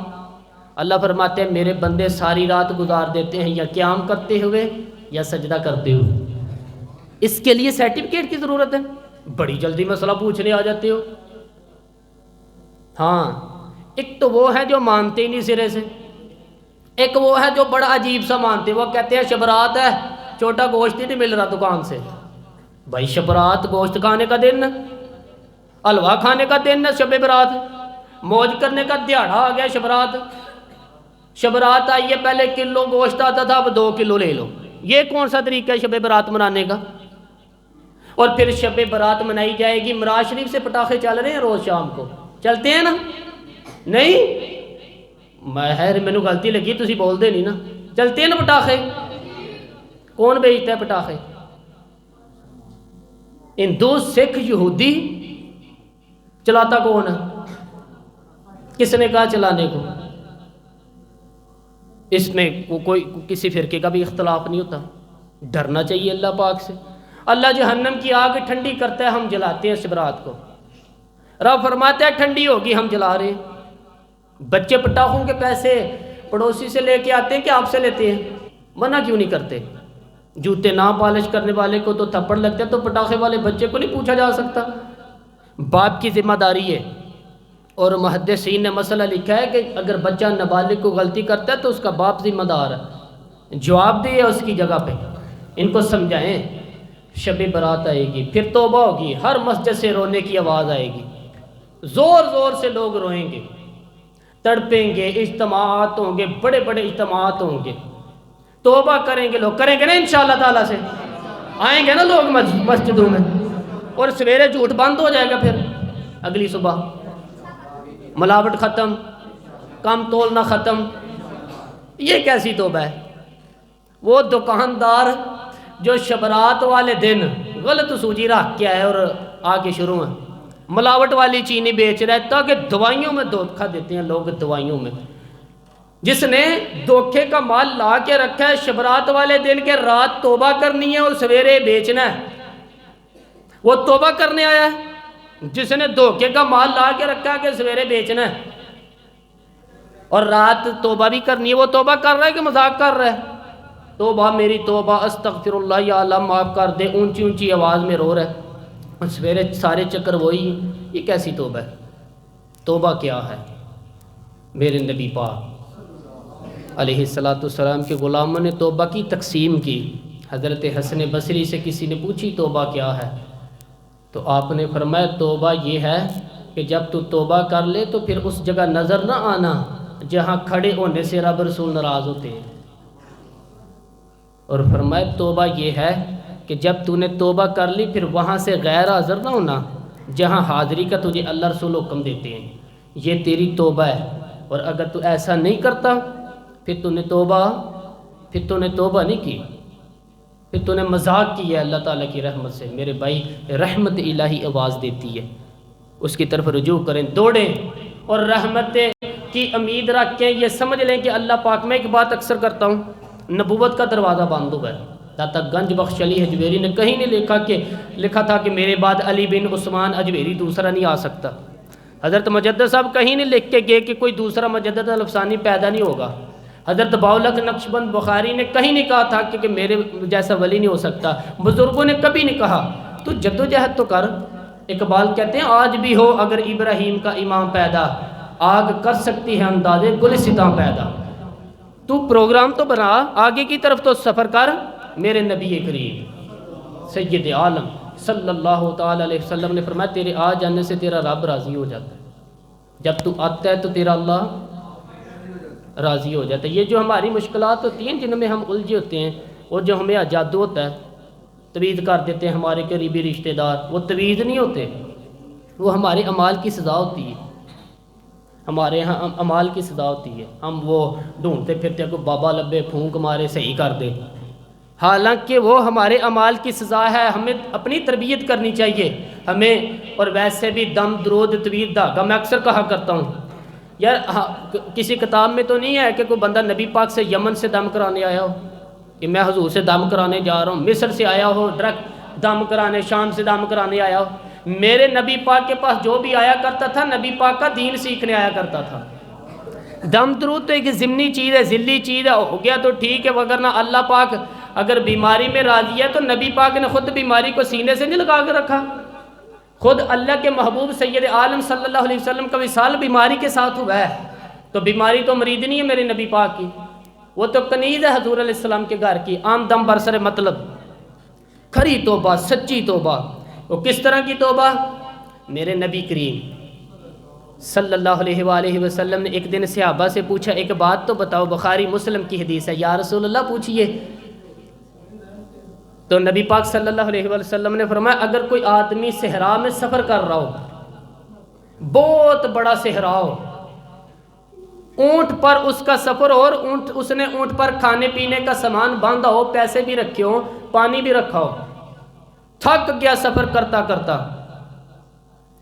اللہ فرماتے ہیں میرے بندے ساری رات گزار دیتے ہیں یا قیام کرتے ہوئے یا سجدہ کرتے ہوئے، اس کے لیے سرٹیفکیٹ کی ضرورت ہے؟ بڑی جلدی مسئلہ پوچھنے آ جاتے ہو۔ ہاں ایک تو وہ ہے جو مانتے ہی نہیں سرے سے، ایک وہ ہے جو بڑا عجیب سا مانتے، وہ کہتے ہیں شبرات ہے، چھوٹا گوشت ہی نہیں مل رہا دکان سے۔ بھائی شبرات گوشت کھانے کا دن، حلوہ کھانے کا دن ہے، شب برات موج کرنے کا دیہڑا آ گیا شبرات۔ شبرات آئی ہے، پہلے کلو گوشت آتا تھا، اب 2 کلو لے لو، یہ کون سا طریقہ ہے شب برات منانے کا؟ اور پھر شب برات منائی جائے گی، مراز شریف سے پٹاخے چل رہے ہیں روز شام کو، چلتے ہیں نا؟ نہیں مینو غلطی لگی، تسی بول دے نہیں نا، چلتے ہیں نا پٹاخے؟ کون بیچتا ہے پٹاخے؟ ہندو، سکھ، یہودی، چلاتا کون ہے؟ کس نے کہا چلانے کو؟ اس میں کوئی کسی فرقے کا بھی اختلاف نہیں ہوتا، ڈرنا چاہیے اللہ پاک سے۔ اللہ جہنم کی آگ ٹھنڈی کرتا ہے، ہم جلاتے ہیں شبرات کو، رب فرماتا ہے ٹھنڈی ہوگی ہم جلا رہے ہیں۔ بچے پٹاخوں کے پیسے پڑوسی سے لے کے آتے ہیں کہ آپ سے لیتے ہیں؟ منع کیوں نہیں کرتے؟ جوتے نہ پالش کرنے والے کو تو تھپڑ لگتا ہے، تو پٹاخے والے بچے کو نہیں پوچھا جا سکتا؟ باپ کی ذمہ داری ہے اور محدثین نے مسئلہ لکھا ہے کہ اگر بچہ نابالغ کو غلطی کرتا ہے تو اس کا باپ ذمہ دار ہے، جواب دے اس کی جگہ پہ، ان کو سمجھائیں۔ شب برات آئے گی، پھر توبہ ہوگی، ہر مسجد سے رونے کی آواز آئے گی، زور زور سے لوگ روئیں گے، تڑپیں گے، اجتماعات ہوں گے، بڑے بڑے اجتماعات ہوں گے، توبہ کریں گے لوگ، کریں گے نا انشاءاللہ تعالیٰ سے، آئیں گے نا لوگ مسجدوں میں، اور سویرے جھوٹ بند ہو جائے گا، پھر اگلی صبح ملاوٹ ختم، کم تولنا ختم۔ یہ کیسی توبہ ہے؟ وہ دکاندار جو شبرات والے دن غلط سوجی رکھ کے آئے اور آگے شروع ہے ملاوٹ والی چینی بیچ رہا ہے تاکہ دوائیوں میں دھوکہ دیتے ہیں لوگ، دوائیوں میں، جس نے دھوکے کا مال لا کے رکھا ہے شبرات والے دن کے رات توبہ کرنی ہے اور سویرے بیچنا ہے، وہ توبہ کرنے آیا ہے، جس نے دھوکے کا مال لا کے رکھا ہے کہ سویرے بیچنا ہے اور رات توبہ بھی کرنی ہے، وہ توبہ کر رہا ہے کہ مذاق کر رہا ہے؟ توبہ میری توبہ، استغفر اللہ یا اللہ معاف کر دے، اونچی اونچی آواز میں رو رہا ہے، اور سویرے سارے چکر وہی۔ یہ کیسی توبہ ہے؟ توبہ کیا ہے؟ میرے نبی پاک علیہ السلام کے غلاموں نے توبہ کی تقسیم کی۔ حضرت حسن بصری سے کسی نے پوچھی توبہ کیا ہے، تو آپ نے فرمایا توبہ یہ ہے کہ جب تو توبہ کر لے تو پھر اس جگہ نظر نہ آنا جہاں کھڑے ہونے سے رب رسول ناراض ہوتے ہیں، اور فرمایا توبہ یہ ہے کہ جب تو نے توبہ کر لی پھر وہاں سے غیر حاضر نہ ہونا جہاں حاضری کا تجھے اللہ رسول حکم دیتے ہیں، یہ تیری توبہ ہے۔ اور اگر تو ایسا نہیں کرتا پھر تو نے توبہ نہیں کی، پھر تو نے مذاق کی ہے اللہ تعالیٰ کی رحمت سے۔ میرے بھائی، رحمت الہی آواز دیتی ہے، اس کی طرف رجوع کریں، دوڑیں اور رحمت کی امید رکھیں۔ یہ سمجھ لیں کہ اللہ پاک، میں ایک بات اکثر کرتا ہوں، نبوت کا دروازہ بند ہوا ہے۔ داتا گنج بخش علی حجویری نے کہیں نہیں لکھا تھا کہ میرے بعد علی بن عثمان اجویری دوسرا نہیں آ سکتا۔ حضرت مجدد صاحب کہیں نہیں لکھ کے گئے کہ کوئی دوسرا مجدد الفسانی پیدا نہیں ہوگا۔ حضرت باولک نقشبند بخاری نے کہیں نہیں کہا تھا کہ میرے جیسا ولی نہیں ہو سکتا۔ بزرگوں نے کبھی نہیں کہا۔ تو جد و جہد تو کر۔ اقبال کہتے ہیں آج بھی ہو اگر ابراہیم کا امام پیدا، آگ کر سکتی ہے اندازے گلستاں پیدا۔ تو پروگرام تو بنا، آگے کی طرف تو سفر کر۔ میرے نبی کریم سید عالم صلی اللہ تعالی علیہ وسلم نے فرمایا تیرے آ جانے سے تیرا رب راضی ہو جاتا ہے، جب تو آتا ہے تو تیرا اللہ راضی ہو جاتا ہے۔ یہ جو ہماری مشکلات ہوتی ہیں جن میں ہم الجھے ہوتے ہیں، اور جو ہمیں جادو ہوتا ہے، توید کر دیتے ہیں ہمارے قریبی رشتہ دار، وہ توید نہیں ہوتے، وہ ہمارے اعمال کی سزا ہوتی ہے، ہمارے ہاں اعمال کی سزا ہوتی ہے۔ ہم وہ ڈھونڈتے پھرتے کو بابا لبے پھونک مارے صحیح کر دے، حالانکہ وہ ہمارے اعمال کی سزا ہے۔ ہمیں اپنی تربیت کرنی چاہیے ہمیں۔ اور ویسے بھی دم درود توید دھاگا، میں اکثر کہا کرتا ہوں یار کسی کتاب میں تو نہیں ہے کہ کوئی بندہ نبی پاک سے یمن سے دم کرانے آیا ہو کہ میں حضور سے دم کرانے جا رہا ہوں، مصر سے آیا ہو ڈائریکٹ دم کرانے، شام سے دم کرانے آیا ہو۔ میرے نبی پاک کے پاس جو بھی آیا کرتا تھا نبی پاک کا دین سیکھنے آیا کرتا تھا۔ دم درود تو ایک ضمنی چیز ہے، ذلی چیز ہے، ہو گیا تو ٹھیک ہے، وگرنہ اللہ پاک اگر بیماری میں راضی ہے تو نبی پاک نے خود بیماری کو سینے سے نہیں لگا کے رکھا۔ خود اللہ کے محبوب سید عالم صلی اللہ علیہ وسلم کا وصال بیماری کے ساتھ ہوا ہے، تو بیماری تو مرید نہیں ہے میرے نبی پاک کی، وہ تو کنیز ہے حضور علیہ السلام کے گھر کی، عام دم برسر مطلب۔ کھری توبہ، سچی توبہ، وہ کس طرح کی توبہ؟ میرے نبی کریم صلی اللہ علیہ وآلہ وسلم نے ایک دن صحابہ سے پوچھا ایک بات تو بتاؤ، بخاری مسلم کی حدیث ہے، یا رسول اللہ پوچھئے۔ تو نبی پاک صلی اللہ علیہ وسلم نے فرمایا اگر کوئی آدمی صحرا میں سفر کر رہا ہو، بہت بڑا صحرا ہو، اونٹ پر اس کا سفر ہو، اور اس نے اونٹ پر کھانے پینے کا سامان باندھا ہو، پیسے بھی رکھے ہو، پانی بھی رکھا ہو، تھک گیا سفر کرتا کرتا،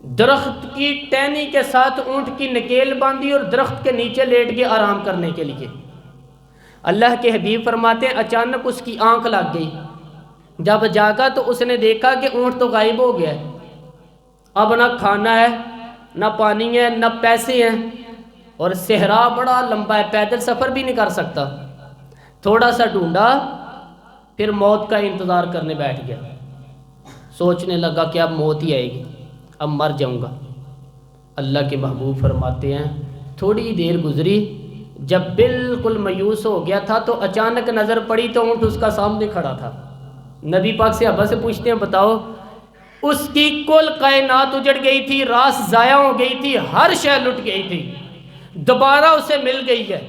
درخت کی ٹہنی کے ساتھ اونٹ کی نکیل باندھی اور درخت کے نیچے لیٹ گیا آرام کرنے کے لیے۔ اللہ کے حبیب فرماتے ہیں اچانک اس کی آنکھ لگ گئی، جب جاگا تو اس نے دیکھا کہ اونٹ تو غائب ہو گیا ہے، اب نہ کھانا ہے، نہ پانی ہے، نہ پیسے ہیں، اور صحرا بڑا لمبا ہے، پیدل سفر بھی نہیں کر سکتا۔ تھوڑا سا ڈھونڈا، پھر موت کا انتظار کرنے بیٹھ گیا، سوچنے لگا کہ اب موت ہی آئے گی، اب مر جاؤں گا۔ اللہ کے محبوب فرماتے ہیں تھوڑی دیر گزری، جب بالکل مایوس ہو گیا تھا تو اچانک نظر پڑی تو اونٹ اس کا سامنے کھڑا تھا۔ نبی پاک صحابہ سے پوچھتے ہیں بتاؤ، اس کی کل کائنات اجڑ گئی تھی، راس ضائع ہو گئی تھی، ہر شے لٹ گئی تھی، دوبارہ اسے مل گئی ہے،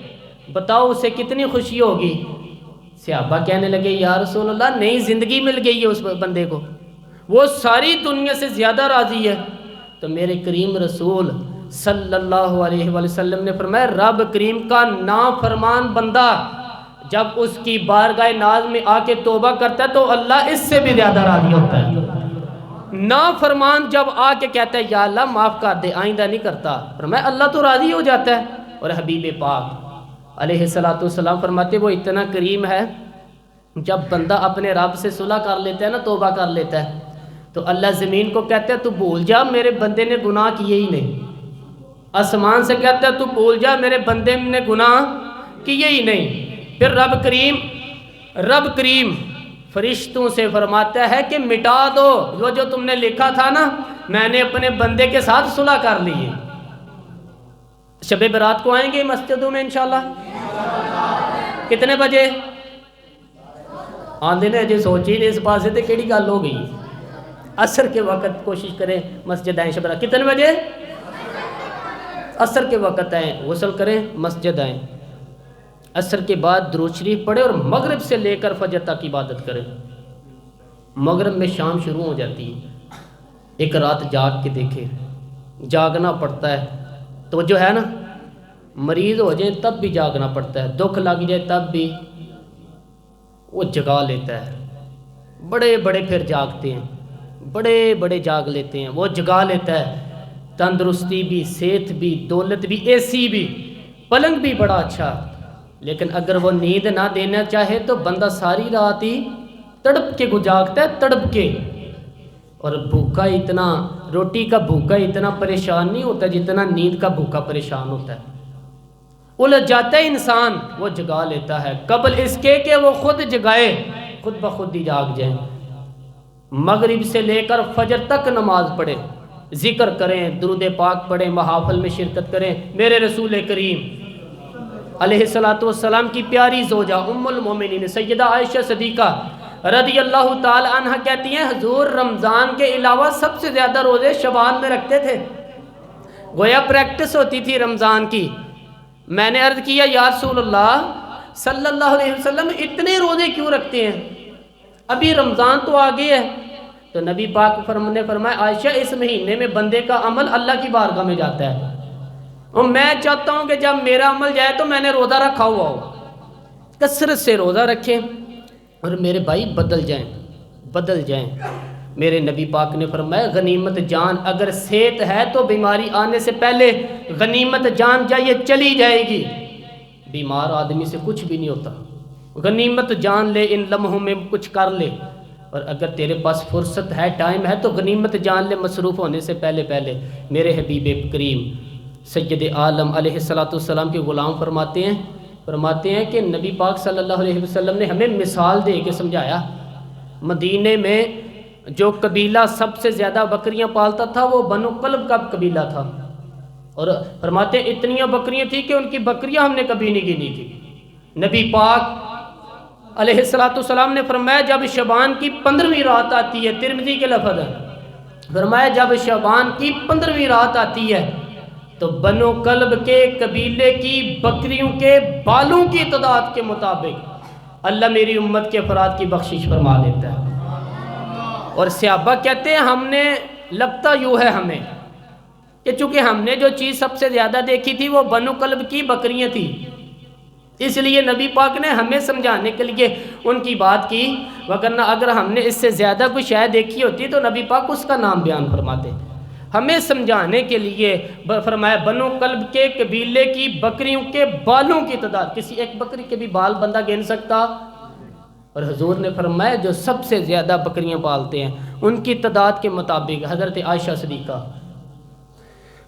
بتاؤ اسے کتنی خوشی ہوگی؟ صحابہ کہنے لگے یا رسول اللہ نئی زندگی مل گئی ہے اس بندے کو، وہ ساری دنیا سے زیادہ راضی ہے۔ تو میرے کریم رسول صلی اللہ علیہ وآلہ وسلم نے فرمایا رب کریم کا نافرمان بندہ جب اس کی بارگاہ ناز میں آ کے توبہ کرتا ہے تو اللہ اس سے بھی زیادہ راضی ہوتا ہے۔ نافرمان جب آ کے کہتا ہے یا اللہ معاف کر دے آئندہ نہیں کرتا، فرمایا اللہ تو راضی ہو جاتا ہے۔ اور حبیب پاک علیہ السلام فرماتے وہ اتنا کریم ہے، جب بندہ اپنے رب سے صلح کر لیتا ہے نا، توبہ کر لیتا ہے، تو اللہ زمین کو کہتا ہے تو بھول جا میرے بندے نے گناہ کیے ہی نہیں، آسمان سے کہتا ہے تو بھول جا میرے بندے نے گناہ کیے ہی نہیں۔ پھر رب کریم فرشتوں سے فرماتا ہے کہ مٹا دو وہ جو تم نے لکھا تھا نا، میں نے اپنے بندے کے ساتھ صلح کر لی ہے۔ شب برات کو آئیں گے مسجدوں میں انشاءاللہ؟ کتنے بجے آندے نے؟ جی سوچی نہیں اس پاس سے کیڑی گل ہو گئی؟ عصر کے وقت کوشش کریں مسجد آئیں۔ شب برات کتنے بجے؟ عصر کے وقت آئیں، غسل کریں، مسجد آئیں، عصر کے بعد درود شریف پڑھیں اور مغرب سے لے کر فجر تک عبادت کریں۔ مغرب میں شام شروع ہو جاتی ہے، ایک رات جاگ کے دیکھیں، جاگنا پڑتا ہے تو جو ہے نا، مریض ہو جائیں تب بھی جاگنا پڑتا ہے، دکھ لگ جائے تب بھی وہ جگا لیتا ہے۔ بڑے بڑے پھر جاگتے ہیں، بڑے بڑے جاگ لیتے ہیں، وہ جگا لیتا ہے، تندرستی بھی، صحت بھی، دولت بھی، اے سی بھی، پلنگ بھی بڑا اچھا۔ لیکن اگر وہ نیند نہ دینا چاہے تو بندہ ساری رات ہی تڑپ کے جاگتا ہے، تڑپ کے، اور بھوکا اتنا، روٹی کا بھوکا اتنا پریشان نہیں ہوتا جتنا نیند کا بھوکا پریشان ہوتا ہے۔ الجھ جاتا ہے انسان، وہ جگا لیتا ہے قبل اس کے کہ وہ خود جگائے، خود بخود ہی جاگ جائیں۔ مغرب سے لے کر فجر تک نماز پڑھیں، ذکر کریں، درود پاک پڑھیں، محافل میں شرکت کریں۔ میرے رسول کریم علیہ السلام کی پیاری زوجہ ام المومنین سیدہ عائشہ صدیقہ رضی اللہ تعالی عنہ کہتی ہیں حضور رمضان کے علاوہ سب سے زیادہ روزے شعبان میں رکھتے تھے، گویا پریکٹس ہوتی تھی رمضان کی۔ میں نے عرض کیا یا رسول اللہ صلی اللہ علیہ وسلم اتنے روزے کیوں رکھتے ہیں، ابھی رمضان تو آگے ہے؟ تو نبی پاک نے فرمایا عائشہ اس مہینے میں بندے کا عمل اللہ کی بارگاہ میں جاتا ہے، اور میں چاہتا ہوں کہ جب میرا عمل جائے تو میں نے روزہ رکھا ہوا ہو، کثرت سے روزہ رکھیں اور میرے بھائی بدل جائیں۔ میرے نبی پاک نے فرمایا غنیمت جان، اگر صحت ہے تو بیماری آنے سے پہلے غنیمت جان جائے چلی جائے گی، بیمار آدمی سے کچھ بھی نہیں ہوتا، غنیمت جان لے، ان لمحوں میں کچھ کر لے، اور اگر تیرے پاس فرصت ہے، ٹائم ہے تو غنیمت جان لے مصروف ہونے سے پہلے۔ میرے حبیب کریم سید عالم علیہ السلام کے غلام فرماتے ہیں کہ نبی پاک صلی اللہ علیہ وسلم نے ہمیں مثال دے کے سمجھایا۔ مدینے میں جو قبیلہ سب سے زیادہ بکریاں پالتا تھا وہ بنو کلب کا قبیلہ تھا، اور فرماتے ہیں اتنیاں بکریاں تھیں کہ ان کی بکریاں ہم نے کبھی نہیں گنی تھی۔ نبی پاک علیہ السلام نے فرمایا جب شعبان کی 15ویں رات آتی ہے، ترمذی کے لفظ ہے، فرمایا جب شعبان کی 15ویں رات آتی ہے تو بنو کلب کے قبیلے کی بکریوں کے بالوں کی تعداد کے مطابق اللہ میری امت کے افراد کی بخشش فرما دیتا ہے۔ اور صحابہ کہتے ہیں ہم نے لگتا یوں ہے ہمیں کہ چونکہ ہم نے جو چیز سب سے زیادہ دیکھی تھی وہ بنو کلب کی بکریاں تھیں، اس لیے نبی پاک نے ہمیں سمجھانے کے لیے ان کی بات کی، وگرنہ اگر ہم نے اس سے زیادہ کوئی شے دیکھی ہوتی تو نبی پاک اس کا نام بیان فرماتے۔ ہمیں سمجھانے کے لیے فرمایا بنو کلب کے قبیلے کی بکریوں کے بالوں کی تعداد، کسی ایک بکری کے بھی بال بندہ گن سکتا؟ اور حضور نے فرمایا جو سب سے زیادہ بکریاں پالتے ہیں ان کی تعداد کے مطابق حضرت عائشہ صدیقہ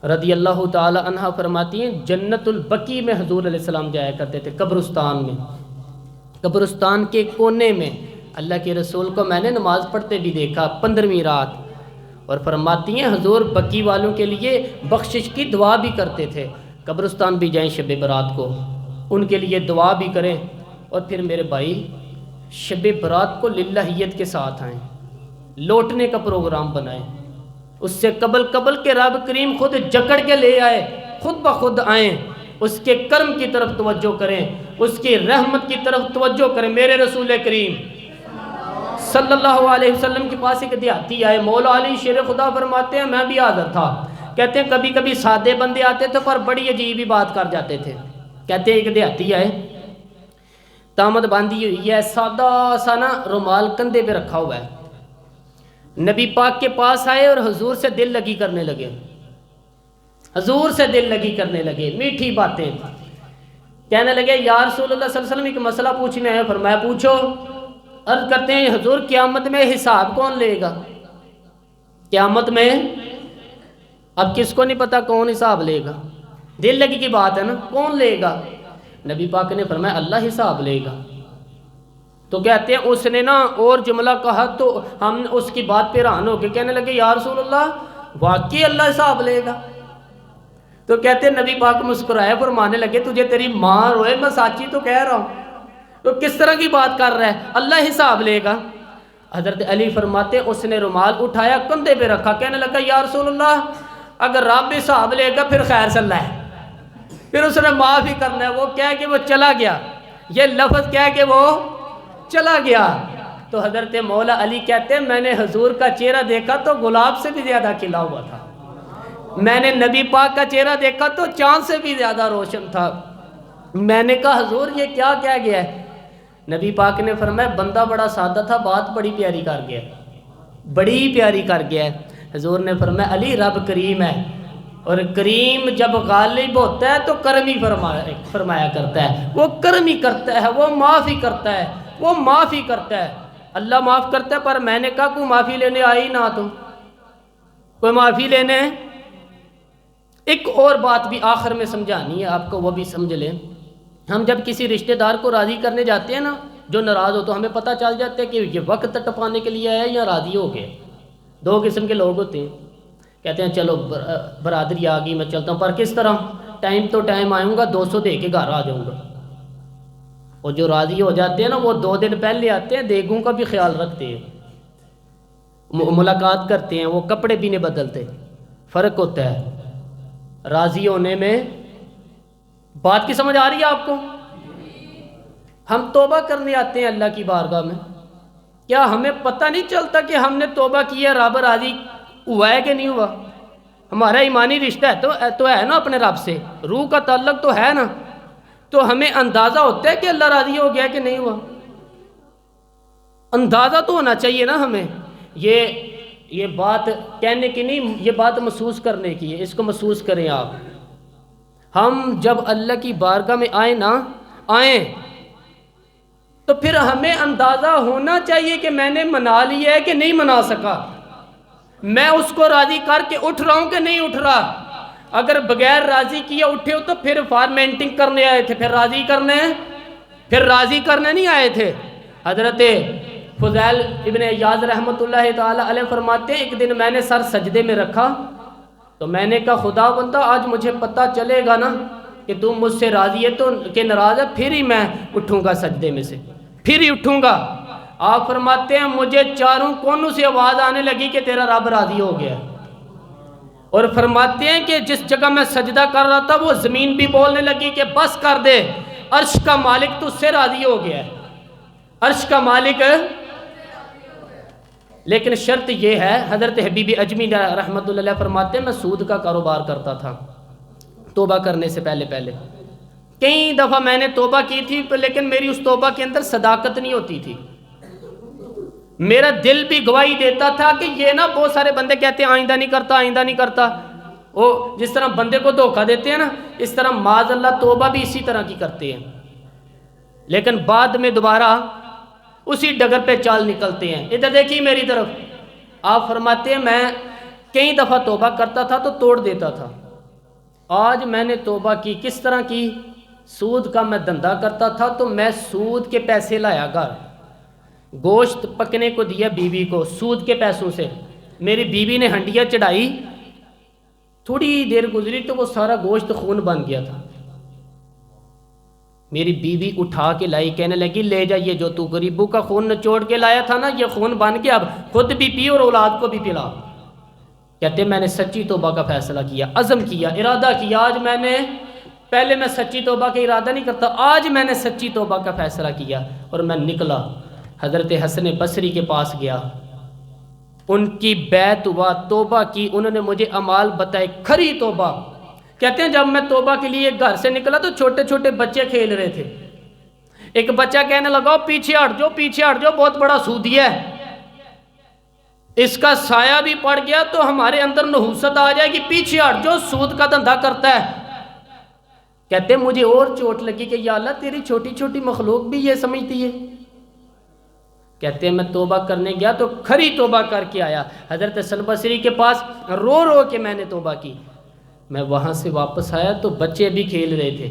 رضی اللہ تعالی عنہ فرماتی ہیں جنت البقیع میں حضور علیہ السلام جایا کرتے تھے، قبرستان میں، قبرستان کے کونے میں اللہ کے رسول کو میں نے نماز پڑھتے بھی دیکھا 15ویں رات، اور فرماتی ہیں حضور بکی والوں کے لیے بخشش کی دعا بھی کرتے تھے، قبرستان بھی جائیں شب برات کو ان کے لیے دعا بھی کریں، اور پھر میرے بھائی شب برات کو للہیت کے ساتھ آئیں، لوٹنے کا پروگرام بنائیں، اس سے قبل کے رب کریم خود جکڑ کے لے آئے، خود بخود آئیں، اس کے کرم کی طرف توجہ کریں، اس کی رحمت کی طرف توجہ کریں۔ میرے رسول کریم صلی اللہ علیہ وسلم کے پاس ایک دیہاتی آئے، مولا علی شیر خدا فرماتے ہیں میں بھی حاضر تھا، کہتے ہیں کبھی کبھی سادے بندے آتے تھے پر بڑی عجیب ہی بات کر جاتے تھے۔ کہتے ہیں ایک دیہاتی آئے، تامت باندھی ہوئی ہے، سادہ سا نا رومال کندھے پہ رکھا ہوا ہے، نبی پاک کے پاس آئے اور حضور سے دل لگی کرنے لگے، حضور سے دل لگی کرنے لگے، میٹھی باتیں کہنے لگے، یا رسول اللہ صلی اللہ علیہ وسلم ایک مسئلہ پوچھنے ہیں۔ فرمایا پوچھو۔ عرض کرتے ہیں حضور قیامت میں حساب کون لے گا؟ قیامت میں اب کس کو نہیں پتا کون حساب لے گا، دل لگی کی بات ہے نا، کون لے گا؟ نبی پاک نے فرمایا اللہ حساب لے گا۔ تو کہتے ہیں اس نے نا اور جملہ کہا تو ہم اس کی بات پہ حیران ہو کے کہنے لگے یا رسول اللہ واقعی اللہ حساب لے گا؟ تو کہتے ہیں نبی پاک مسکرائے فرمانے لگے تجھے تیری ماں روئے میں سچی تو کہہ رہا ہوں، تو کس طرح کی بات کر رہا ہے، اللہ حساب لے گا۔ حضرت علی فرماتے ہیں اس نے رومال اٹھایا کندھے پہ رکھا، کہنے لگا یا رسول اللہ اگر رب حساب لے گا پھر خیر صلی اللہ ہے، پھر اس نے معاف ہی کرنا ہے۔ وہ کہہ کہ وہ چلا گیا، یہ لفظ کہہ کہ وہ چلا گیا۔ تو حضرت مولا علی کہتے ہیں میں نے حضور کا چہرہ دیکھا تو گلاب سے بھی زیادہ کھلا ہوا تھا، میں نے نبی پاک کا چہرہ دیکھا تو چاند سے بھی زیادہ روشن تھا۔ میں نے کہا حضور یہ کیا کہہ گیا ہے؟ نبی پاک نے فرمایا بندہ بڑا سادہ تھا، بات بڑی پیاری کر گیا، بڑی پیاری کر گیا ہے۔ حضور نے فرمایا علی رب کریم ہے، اور کریم جب غالب ہوتا ہے تو کرم ہی فرمایا کرتا ہے، وہ کرم ہی کرتا ہے، وہ معاف ہی کرتا ہے، وہ معاف ہی کرتا ہے، اللہ معاف کرتا ہے۔ پر میں نے کہا کوئی معافی لینے آئی نہ تو کوئی معافی لینے۔ ایک اور بات بھی آخر میں سمجھانی ہے آپ کو، وہ بھی سمجھ لیں۔ ہم جب کسی رشتہ دار کو راضی کرنے جاتے ہیں نا جو ناراض ہو، تو ہمیں پتہ چل جاتا ہے کہ یہ وقت ٹپانے کے لیے آیا ہے یا راضی ہو گئے۔ دو قسم کے لوگ ہوتے ہیں، کہتے ہیں چلو برادری آ گئی میں چلتا ہوں، پر کس طرح ٹائم تو ٹائم آؤں گا 200 دے کے گھر آ جاؤں گا۔ اور جو راضی ہو جاتے ہیں نا وہ 2 دن پہلے آتے ہیں، دیگوں کا بھی خیال رکھتے ہیں، ملاقات کرتے ہیں، وہ کپڑے بھی نہیں بدلتے۔ فرق ہوتا ہے راضی ہونے میں۔ بات کی سمجھ آ رہی ہے آپ کو؟ ہم توبہ کرنے آتے ہیں اللہ کی بارگاہ میں، کیا ہمیں پتہ نہیں چلتا کہ ہم نے توبہ کی ہے، رب راضی ہوا ہے کہ نہیں ہوا؟ ہمارا ایمانی رشتہ ہے تو ہے نا اپنے رب سے، روح کا تعلق تو ہے نا، تو ہمیں اندازہ ہوتا ہے کہ اللہ راضی ہو گیا کہ نہیں ہوا، اندازہ تو ہونا چاہیے نا ہمیں۔ یہ بات کہنے کی نہیں، یہ بات محسوس کرنے کی ہے، اس کو محسوس کریں آپ۔ ہم جب اللہ کی بارگاہ میں آئیں تو پھر ہمیں اندازہ ہونا چاہیے کہ میں نے منا لیا ہے کہ نہیں منا سکا، میں اس کو راضی کر کے اٹھ رہا ہوں کہ نہیں اٹھ رہا۔ اگر بغیر راضی کیے اٹھے ہو تو پھر فارمیلٹی کرنے آئے تھے، پھر راضی کرنے نہیں آئے تھے۔ حضرت فضیل ابن عیاض رحمۃ اللہ تعالی علیہ فرماتے ہیں ایک دن میں نے سر سجدے میں رکھا تو میں نے کہا خدا بندہ آج مجھے پتہ چلے گا نا کہ تم مجھ سے راضی ہے تو کہ ناراض ہے، پھر ہی میں اٹھوں گا سجدے میں سے، پھر ہی اٹھوں گا۔ آپ فرماتے ہیں مجھے چاروں کونوں سے آواز آنے لگی کہ تیرا رب راضی ہو گیا، اور فرماتے ہیں کہ جس جگہ میں سجدہ کر رہا تھا وہ زمین بھی بولنے لگی کہ بس کر دے، عرش کا مالک تجھ سے راضی ہو گیا ہے، عرش کا مالک۔ لیکن شرط یہ ہے، حضرت حبیب اجمی رحمۃ اللہ علیہ فرماتے ہیں میں سود کا کاروبار کرتا تھا توبہ کرنے سے پہلے کئی دفعہ میں نے توبہ کی تھی، لیکن میری اس توبہ کے اندر صداقت نہیں ہوتی تھی، میرا دل بھی گواہی دیتا تھا کہ یہ نا بہت سارے بندے کہتے ہیں آئندہ نہیں کرتا، وہ جس طرح بندے کو دھوکہ دیتے ہیں نا اس طرح معاذ اللہ توبہ بھی اسی طرح کی کرتے ہیں، لیکن بعد میں دوبارہ اسی ڈگر پہ چال نکلتے ہیں۔ ادھر دیکھیے میری طرف، آپ فرماتے ہیں میں کئی دفعہ توبہ کرتا تھا تو توڑ دیتا تھا، آج میں نے توبہ کی، کس طرح کی؟ سود کا میں دھندا کرتا تھا تو میں سود کے پیسے لایا گھر، گوشت پکنے کو دیا بیوی کو سود کے پیسوں سے، میری بیوی نے ہنڈیا چڑھائی، تھوڑی دیر گزری تو وہ سارا گوشت خون بن گیا تھا۔ میری بیوی اٹھا کے لائی، کہنے لگی لے جا، یہ جو تو غریبوں کا خون نچوڑ کے لایا تھا نا، یہ خون بن کے اب خود بھی پی اور اولاد کو بھی پلا۔ کہتے میں نے سچی توبہ کا فیصلہ کیا، عزم کیا، ارادہ کیا۔ آج میں نے، پہلے میں سچی توبہ کا ارادہ نہیں کرتا، آج میں نے سچی توبہ کا فیصلہ کیا اور میں نکلا، حضرت حسن بصری کے پاس گیا، ان کی بیعت ہوا، توبہ کی، انہوں نے مجھے اعمال بتائے، کھری توبہ۔ کہتے ہیں جب میں توبہ کے لیے گھر سے نکلا تو چھوٹے چھوٹے بچے کھیل رہے تھے۔ ایک بچہ کہنے لگا پیچھے ہٹ جاؤ، پیچھے ہٹ جاؤ، بہت بڑا سودی ہے، اس کا سایہ بھی پڑ گیا تو ہمارے اندر نحوست آ جائے گی، پیچھے ہٹ جاؤ، سود کا دھندا کرتا ہے۔ کہتے ہیں مجھے اور چوٹ لگی کہ یا اللہ تیری چھوٹی چھوٹی مخلوق بھی یہ سمجھتی ہے۔ کہتے ہیں میں توبہ کرنے گیا تو کھری توبہ کر کے آیا، حضرت حسن بصری کے پاس رو رو کے میں نے توبہ کی۔ میں وہاں سے واپس آیا تو بچے بھی کھیل رہے تھے۔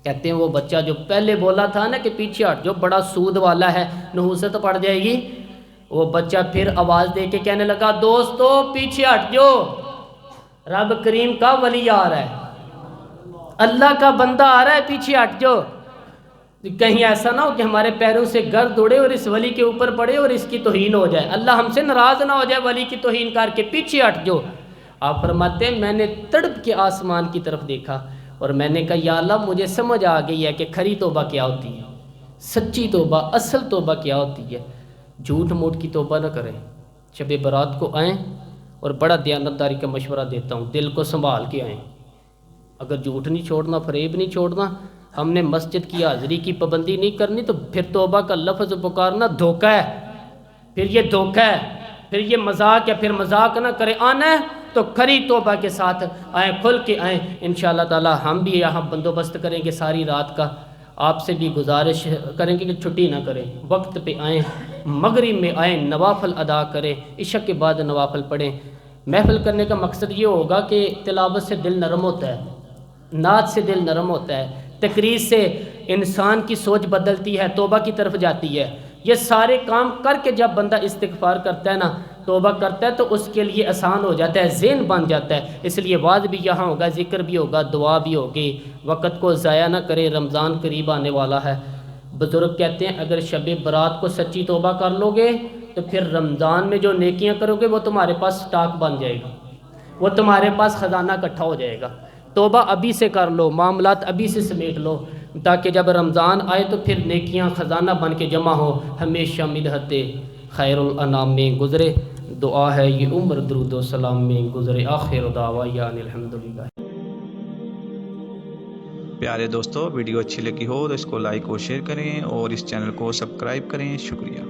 کہتے ہیں وہ بچہ جو پہلے بولا تھا نا کہ پیچھے ہٹ جو بڑا سود والا ہے، نحوست پڑ جائے گی، وہ بچہ پھر آواز دے کے کہنے لگا دوستو پیچھے ہٹ جو، رب کریم کا ولی آ رہا ہے، اللہ کا بندہ آ رہا ہے، پیچھے ہٹ جو، کہیں ایسا نہ ہو کہ ہمارے پیروں سے گرد اڑے اور اس ولی کے اوپر پڑے اور اس کی توہین ہو جائے، اللہ ہم سے ناراض نہ ہو جائے ولی کی توہین کر کے، پیچھے ہٹ جو۔ آپ فرماتے ہیں میں نے تڑپ کے آسمان کی طرف دیکھا اور میں نے کہا یا اللہ مجھے سمجھ آ گئی ہے کہ کھری توبہ کیا ہوتی ہے، سچی توبہ، اصل توبہ کیا ہوتی ہے۔ جھوٹ موٹ کی توبہ نہ کریں، شب برات کو آئیں، اور بڑا دیانتداری کا مشورہ دیتا ہوں، دل کو سنبھال کے آئیں۔ اگر جھوٹ نہیں چھوڑنا، فریب نہیں چھوڑنا، ہم نے مسجد کی حاضری کی پابندی نہیں کرنی، تو پھر توبہ کا لفظ پکارنا دھوکہ ہے، پھر یہ دھوکہ ہے، پھر یہ مذاق ہے، پھر مذاق نہ کریں۔ آنا ہے تو کھری توبہ کے ساتھ آئیں، کھل کے آئیں، انشاءاللہ تعالی ہم بھی یہاں بندوبست کریں گے ساری رات کا، آپ سے بھی گزارش کریں گے کہ چھٹی نہ کریں، وقت پہ آئیں، مغرب میں آئیں، نوافل ادا کریں، عشاء کے بعد نوافل پڑھیں۔ محفل کرنے کا مقصد یہ ہوگا کہ تلاوت سے دل نرم ہوتا ہے، نعت سے دل نرم ہوتا ہے، تقریر سے انسان کی سوچ بدلتی ہے، توبہ کی طرف جاتی ہے۔ یہ سارے کام کر کے جب بندہ استغفار کرتا ہے نا، توبہ کرتا ہے، تو اس کے لیے آسان ہو جاتا ہے، ذہن بن جاتا ہے۔ اس لیے واعظ بھی یہاں ہوگا، ذکر بھی ہوگا، دعا بھی ہوگی۔ وقت کو ضائع نہ کریں، رمضان قریب آنے والا ہے۔ بزرگ کہتے ہیں اگر شب برات کو سچی توبہ کر لو گے تو پھر رمضان میں جو نیکیاں کرو گے وہ تمہارے پاس سٹاک بن جائے گا، وہ تمہارے پاس خزانہ اکٹھا ہو جائے گا۔ توبہ ابھی سے کر لو، معاملات ابھی سے سمیٹ لو، تاکہ جب رمضان آئے تو پھر نیکیاں خزانہ بن کے جمع ہو، ہمیشہ مدحت خیر الانام میں گزرے۔ دعا ہے یہ عمر درود و سلام میں گزرے، آخر دعوانا الحمدللہ۔ پیارے دوستو، ویڈیو اچھی لگی ہو تو اس کو لائک اور شیئر کریں اور اس چینل کو سبسکرائب کریں۔ شکریہ۔